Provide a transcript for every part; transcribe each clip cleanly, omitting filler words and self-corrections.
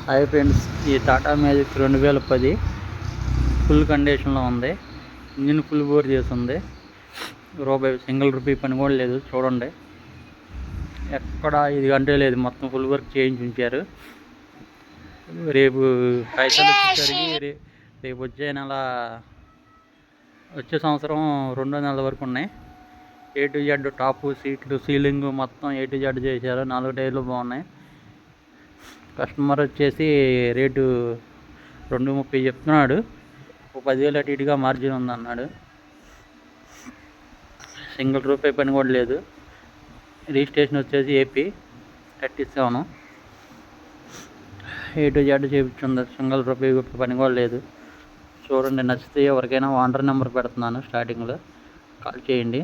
Hi friends, ఈ Tata magic 2010 full కండిషన్లో ఉంది. ఇంజిన్ ఫుల్ బోర్ చేసి ఉంది. సింగిల్ రూపీ పని కూడా లేదు. చూడండి, ఎక్కడ 5 గంటలు లేదు, మొత్తం ఫుల్ వర్క్ చేయించి ఉంచారు. రేపు పైసలు వచ్చేసరికి రేపు వచ్చే సంవత్సరం 2వ నెల వరకు ఉన్నాయి. A to Z టాపు, సీట్లు, సీలింగ్ మొత్తం A to Z చేశారు. 4 టైర్లు బాగున్నాయి. కస్టమర్ వచ్చేసి రేటు 230 చెప్తున్నాడు. 10,000 అటు ఇటుగా మార్జిన్ ఉందన్నాడు. సింగిల్ రూపాయి పని కూడా లేదు. రిజిస్ట్రేషన్ వచ్చేసి AP 37. A to Z చేయించుంది. Single రూపాయి పని కూడా లేదు. చూడండి, నచ్చితే ఎవరికైనా ఓనర్ నెంబర్ పెడుతున్నాను, స్టార్టింగ్లో కాల్ చేయండి.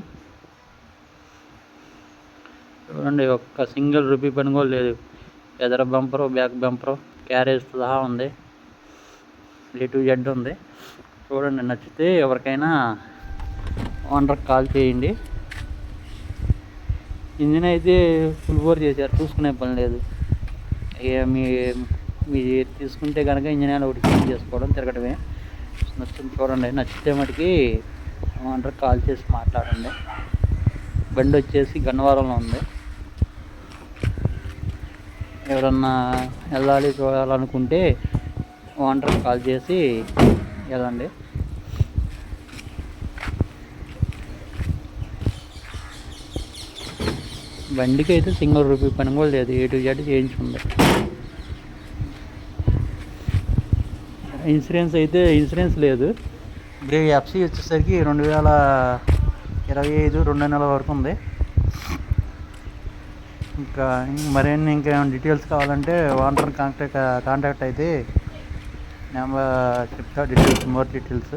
చూడండి, ఒక్క సింగిల్ రూపీ పని కూడా లేదు. ఎదర బంపరు, బ్యాక్ బంపరు, క్యారేజ్ సహా ఉంది. A to Z ఉంది. చూడండి, నచ్చితే ఎవరికైనా ఓనర్కి కాల్ చేయండి. ఇంజిన్ అయితే ఫుల్ బోర్ చేశారు, చూసుకునే పని లేదు. మీ తీసుకుంటే కనుక ఇంజిన్ ఆయిల్ ఒకటి చేంజ్ చేసుకోవడం, తిరగడమే. చూడండి, నచ్చితే మటుకి ఓనర్కి కాల్ చేసి మాట్లాడండి. బండి వచ్చేసి గన్నవరంలో ఉంది. ఎవరన్నా వెళ్ళాలి చూడాలనుకుంటే ఓనర్కి కాల్ చేసి వెళ్ళండి. బండికి అయితే సింగిల్ రూపీ పని కూడా లేదు. A to Z చేయించుకుంది. ఇన్సూరెన్స్ లేదు. FC వచ్చేసరికి 2025 2వ నెల వరకు ఉంది. ఇంకా ఇంకేమైనా డీటెయిల్స్ కావాలంటే ఓనర్ కాంటాక్ట్ అయితే నెంబర్ చెప్తా, మోర్ డీటెయిల్స్.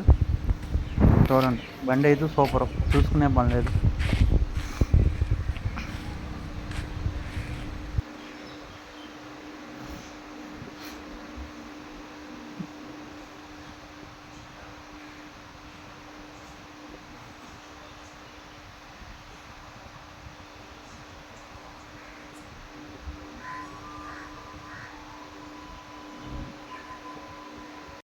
చూడండి, బండి అయితే సూపర్, చూసుకునే పని లేదు.